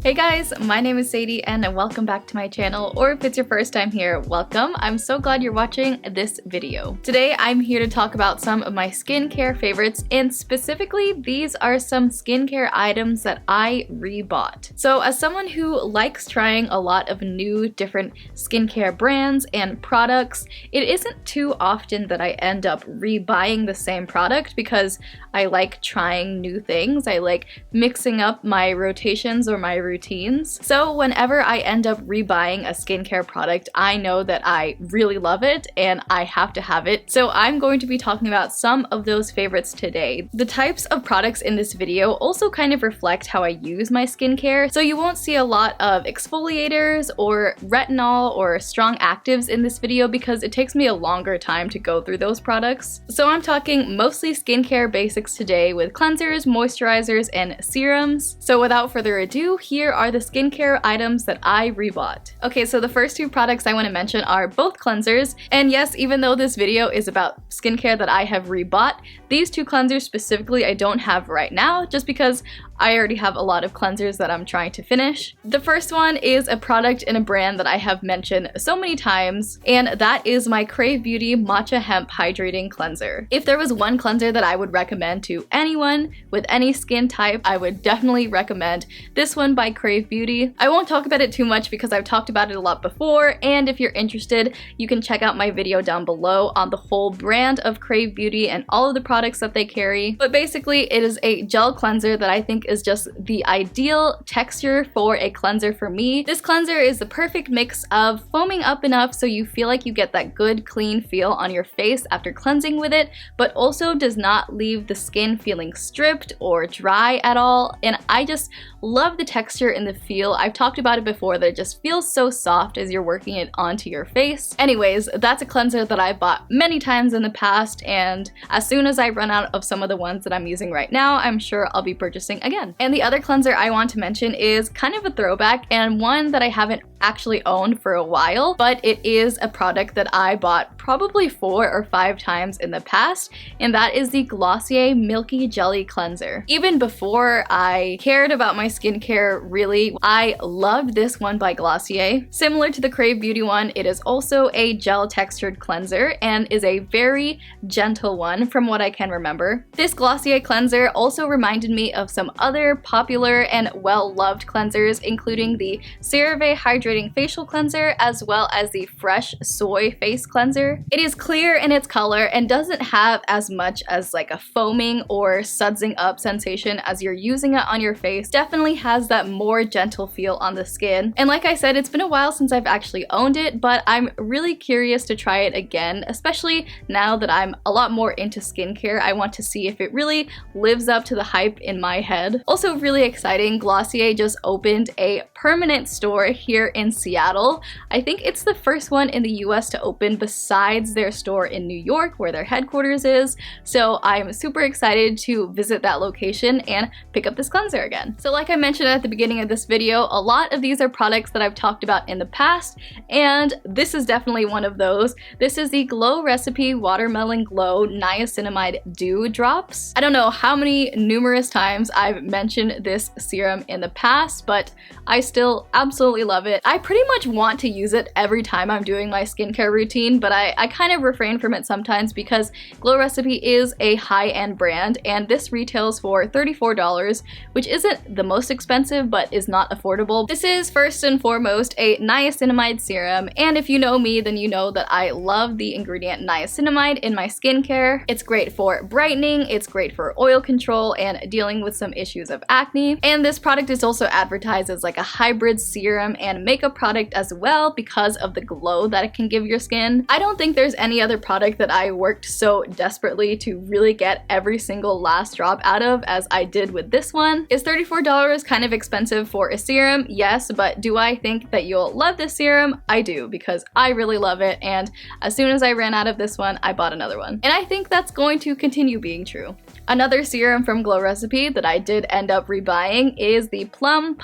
Hey guys, my name is Sadie and welcome back to my channel, or if it's your first time here, welcome. I'm so glad you're watching this video. Today I'm here to talk about some of my skincare favorites, and specifically these are some skincare items that I rebought. So as someone who likes trying a lot of new different skincare brands and products, it isn't too often that I end up rebuying the same product because I like trying new things. I like mixing up my rotations or my routines. So whenever I end up rebuying a skincare product, I know that I really love it and I have to have it. So I'm going to be talking about some of those favorites today. The types of products in this video also kind of reflect how I use my skincare. So you won't see a lot of exfoliators or retinol or strong actives in this video because it takes me a longer time to go through those products. So I'm talking mostly skincare basics today with cleansers, moisturizers, and serums. So without further ado, here are the skincare items that I rebought. Okay, so the first two products I want to mention are both cleansers, and yes, even though this video is about skincare that I have rebought, these two cleansers specifically I don't have right now just because I already have a lot of cleansers that I'm trying to finish. The first one is a product in a brand that I have mentioned so many times, and that is my Krave Beauty Matcha Hemp Hydrating Cleanser. If there was one cleanser that I would recommend to anyone with any skin type, I would definitely recommend this one by Krave Beauty. I won't talk about it too much because I've talked about it a lot before, and if you're interested, you can check out my video down below on the whole brand of Krave Beauty and all of the products that they carry. But basically, it is a gel cleanser that I think is just the ideal texture for a cleanser for me. This cleanser is the perfect mix of foaming up enough so you feel like you get that good clean feel on your face after cleansing with it, but also does not leave the skin feeling stripped or dry at all. And I just love the texture and the feel. I've talked about it before that it just feels so soft as you're working it onto your face. Anyways, that's a cleanser that I've bought many times in the past, and as soon as I run out of some of the ones that I'm using right now, I'm sure I'll be purchasing again. And the other cleanser I want to mention is kind of a throwback and one that I haven't actually owned for a while, but it is a product that I bought probably 4 or 5 times in the past, and that is the Glossier Milky Jelly Cleanser. Even before I cared about my skincare really, I loved this one by Glossier. Similar to the Krave Beauty one, it is also a gel textured cleanser and is a very gentle one from what I can remember. This Glossier cleanser also reminded me of some other popular and well-loved cleansers, including the CeraVe Hydrating Facial Cleanser as well as the Fresh Soy Face Cleanser. It is clear in its color and doesn't have as much as like a foaming or sudsing up sensation as you're using it on your face. Definitely has that more gentle feel on the skin. And like I said, it's been a while since I've actually owned it, but I'm really curious to try it again, especially now that I'm a lot more into skincare. I want to see if it really lives up to the hype in my head. Also really exciting, Glossier just opened a permanent store here in Seattle. I think it's the first one in the US to open besides their store in New York where their headquarters is. So I'm super excited to visit that location and pick up this cleanser again. So like I mentioned at the beginning of this video, a lot of these are products that I've talked about in the past, and this is definitely one of those. This is the Glow Recipe Watermelon Glow Niacinamide Dew Drops. I don't know how many numerous times I've mentioned this serum in the past, but I still absolutely love it. I pretty much want to use it every time I'm doing my skincare routine, but I kind of refrain from it sometimes because Glow Recipe is a high-end brand, and this retails for $34, which isn't the most expensive, but is not affordable. This is first and foremost a niacinamide serum, and if you know me, then you know that I love the ingredient niacinamide in my skincare. It's great for brightening, it's great for oil control, and dealing with some issues of acne. And this product is also advertised as like a hybrid serum and makeup product as well because of the glow that it can give your skin. I don't think there's any other product that I worked so desperately to really get every single last drop out of as I did with this one. Is $34 kind of expensive for a serum? Yes, but do I think that you'll love this serum? I do, because I really love it, and as soon as I ran out of this one, I bought another one. And I think that's going to continue being true. Another serum from Glow Recipe that I did end up rebuying is the Plum.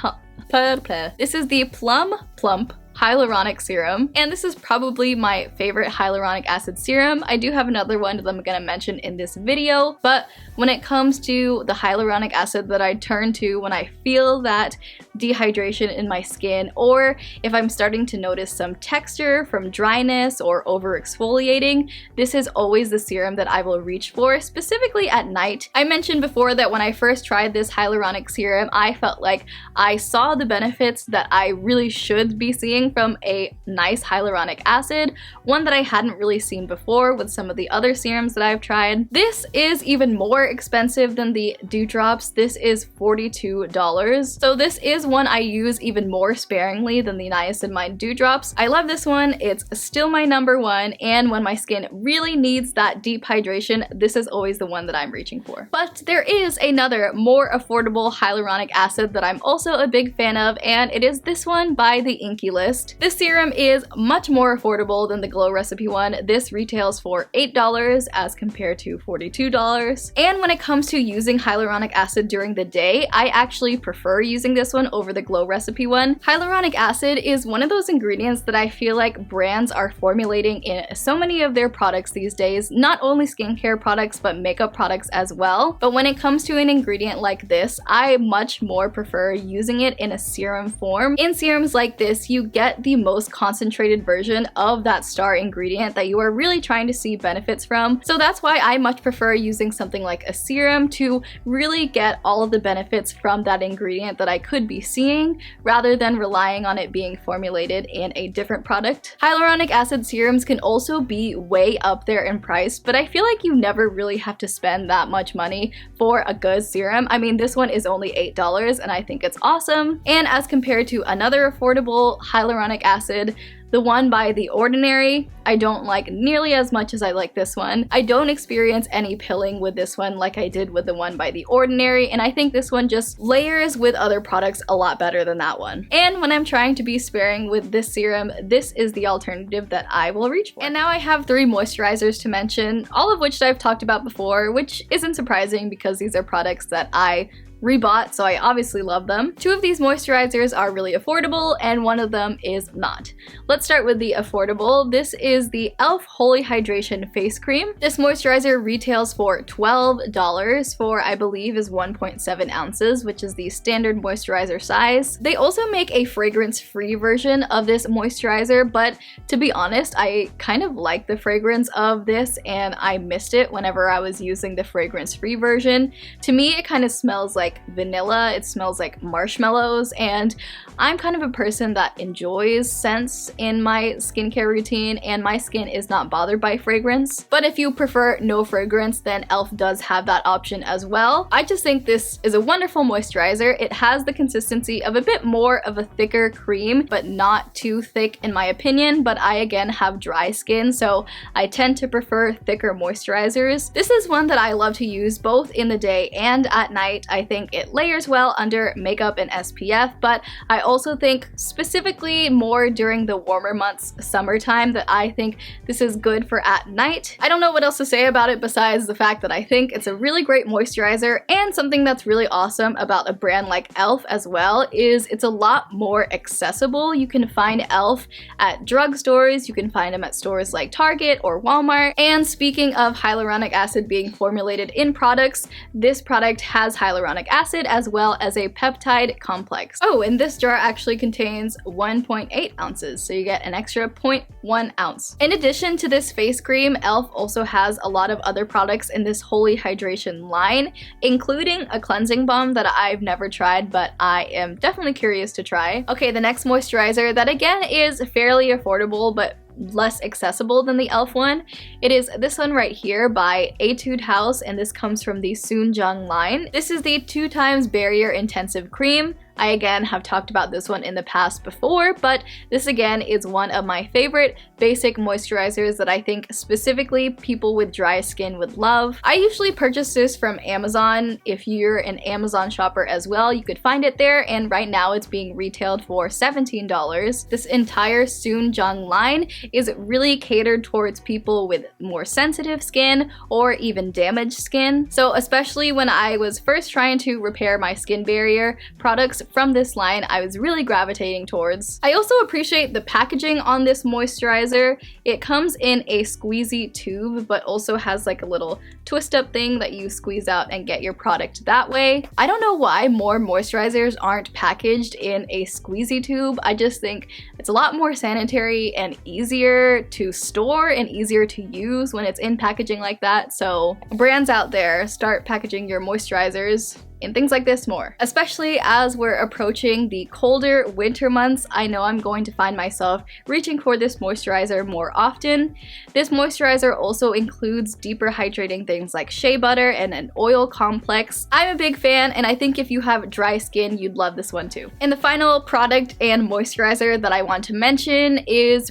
This is the Plum Plump Hyaluronic serum, and this is probably my favorite hyaluronic acid serum. I do have another one that I'm gonna mention in this video, but when it comes to the hyaluronic acid that I turn to when I feel that dehydration in my skin, or if I'm starting to notice some texture from dryness or over exfoliating, this is always the serum that I will reach for, specifically at night. I mentioned before that when I first tried this hyaluronic serum, I felt like I saw the benefits that I really should be seeing from a nice hyaluronic acid, one that I hadn't really seen before with some of the other serums that I've tried. This is even more expensive than the dewdrops. This is $42. So this is one I use even more sparingly than the niacinamide dewdrops. I love this one. It's still my number one, and when my skin really needs that deep hydration, this is always the one that I'm reaching for. But there is another more affordable hyaluronic acid that I'm also a big fan of, and it is this one by the Inkey list. This serum is much more affordable than the Glow Recipe one. This retails for $8 as compared to $42. And when it comes to using hyaluronic acid during the day, I actually prefer using this one over the Glow Recipe one. Hyaluronic acid is one of those ingredients that I feel like brands are formulating in so many of their products these days, not only skincare products but makeup products as well. But when it comes to an ingredient like this, I much more prefer using it in a serum form. In serums like this, you get the most concentrated version of that star ingredient that you are really trying to see benefits from. So that's why I much prefer using something like a serum to really get all of the benefits from that ingredient that I could be seeing, rather than relying on it being formulated in a different product. Hyaluronic acid serums can also be way up there in price, but I feel like you never really have to spend that much money for a good serum. I mean, this one is only $8 and I think it's awesome. And as compared to another affordable hyaluronic acid, the one by The Ordinary, I don't like nearly as much as I like this one. I don't experience any pilling with this one like I did with the one by The Ordinary, and I think this one just layers with other products a lot better than that one. And when I'm trying to be sparing with this serum, this is the alternative that I will reach for. And now I have 3 moisturizers to mention, all of which I've talked about before, which isn't surprising because these are products that I rebought, so I obviously love them. 2 of these moisturizers are really affordable and one of them is not. Let's start with the affordable. This is the e.l.f. Holy Hydration Face Cream. This moisturizer retails for $12 for, I believe, is 1.7 ounces, which is the standard moisturizer size. They also make a fragrance-free version of this moisturizer, but to be honest, I kind of like the fragrance of this and I missed it whenever I was using the fragrance-free version. To me, it kind of smells like vanilla, it smells like marshmallows, and I'm kind of a person that enjoys scents in my skincare routine, and my skin is not bothered by fragrance. But if you prefer no fragrance, then e.l.f. does have that option as well. I just think this is a wonderful moisturizer. It has the consistency of a bit more of a thicker cream, but not too thick in my opinion, but I again have dry skin, so I tend to prefer thicker moisturizers. This is one that I love to use both in the day and at night. I think it layers well under makeup and SPF, but I also think specifically more during the warmer months, summertime, that I think this is good for at night. I don't know what else to say about it besides the fact that I think it's a really great moisturizer, and something that's really awesome about a brand like e.l.f. as well is it's a lot more accessible. You can find e.l.f. at drugstores, you can find them at stores like Target or Walmart. And speaking of hyaluronic acid being formulated in products, this product has hyaluronic acid as well as a peptide complex. Oh, and this jar actually contains 1.8 ounces, so you get an extra 0.1 ounce. In addition to this face cream, e.l.f. also has a lot of other products in this Holy Hydration line, including a cleansing balm that I've never tried, but I am definitely curious to try. Okay, the next moisturizer that again is fairly affordable, but less accessible than the e.l.f. one. It is this one right here by Etude House, and this comes from the Jung line. This is the 2 times barrier intensive cream. I again have talked about this one in the past before, but this again is one of my favorite basic moisturizers that I think specifically people with dry skin would love. I usually purchase this from Amazon. If you're an Amazon shopper as well, you could find it there, and right now it's being retailed for $17. This entire Jung line is really catered towards people with more sensitive skin or even damaged skin. So especially when I was first trying to repair my skin barrier, products from this line I was really gravitating towards. I also appreciate the packaging on this moisturizer. It comes in a squeezy tube, but also has like a little twist up thing that you squeeze out and get your product that way. I don't know why more moisturizers aren't packaged in a squeezy tube. I just think it's a lot more sanitary and easier to store and easier to use when it's in packaging like that. So brands out there, start packaging your moisturizers in things like this more. Especially as we're approaching the colder winter months, I know I'm going to find myself reaching for this moisturizer more often. This moisturizer also includes deeper hydrating things like shea butter and an oil complex. I'm a big fan, and I think if you have dry skin, you'd love this one too. And the final product and moisturizer that I want to mention is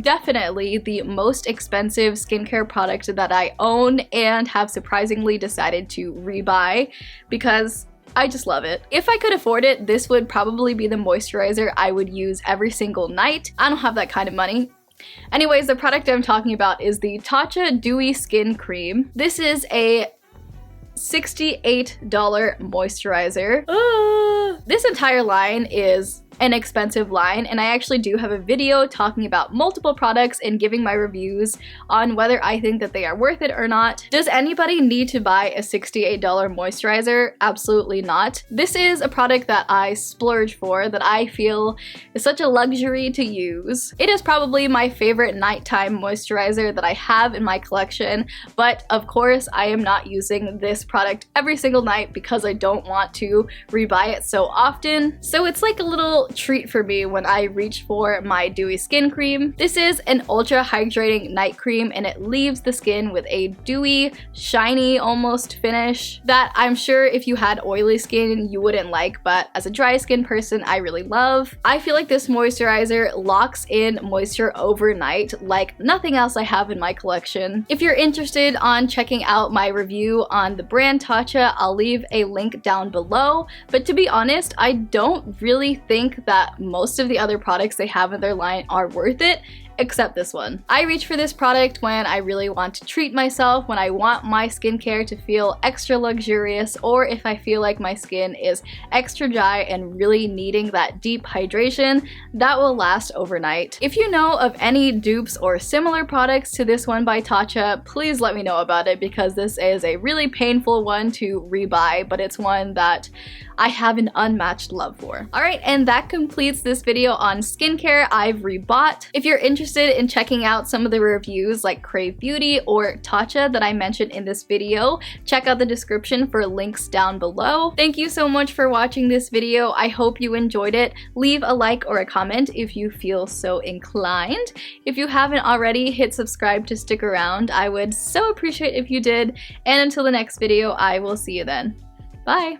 definitely the most expensive skincare product that I own and have surprisingly decided to rebuy because I just love it. If I could afford it, this would probably be the moisturizer I would use every single night. I don't have that kind of money. Anyways, the product I'm talking about is the Tatcha Dewy Skin Cream. This is a $68 moisturizer. This entire line is an expensive line, and I actually do have a video talking about multiple products and giving my reviews on whether I think that they are worth it or not. Does anybody need to buy a $68 moisturizer? Absolutely not. This is a product that I splurge for, that I feel is such a luxury to use. It is probably my favorite nighttime moisturizer that I have in my collection, but of course I am not using this product every single night because I don't want to rebuy it so often. So it's like a little treat for me when I reach for my dewy skin cream. This is an ultra hydrating night cream, and it leaves the skin with a dewy, shiny almost finish that I'm sure if you had oily skin you wouldn't like, but as a dry skin person I really love. I feel like this moisturizer locks in moisture overnight like nothing else I have in my collection. If you're interested on checking out my review on the brand Tatcha, I'll leave a link down below, but to be honest, I don't really think that most of the other products they have in their line are worth it, except this one. I reach for this product when I really want to treat myself, when I want my skincare to feel extra luxurious, or if I feel like my skin is extra dry and really needing that deep hydration that will last overnight. If you know of any dupes or similar products to this one by Tatcha, please let me know about it because this is a really painful one to rebuy, but it's one that I have an unmatched love for. Alright, and that completes this video on skincare I've rebought. If you're interested in checking out some of the reviews like Crave Beauty or Tatcha that I mentioned in this video, check out the description for links down below. Thank you so much for watching this video. I hope you enjoyed it. Leave a like or a comment if you feel so inclined. If you haven't already, hit subscribe to stick around. I would so appreciate if you did. And until the next video, I will see you then. Bye!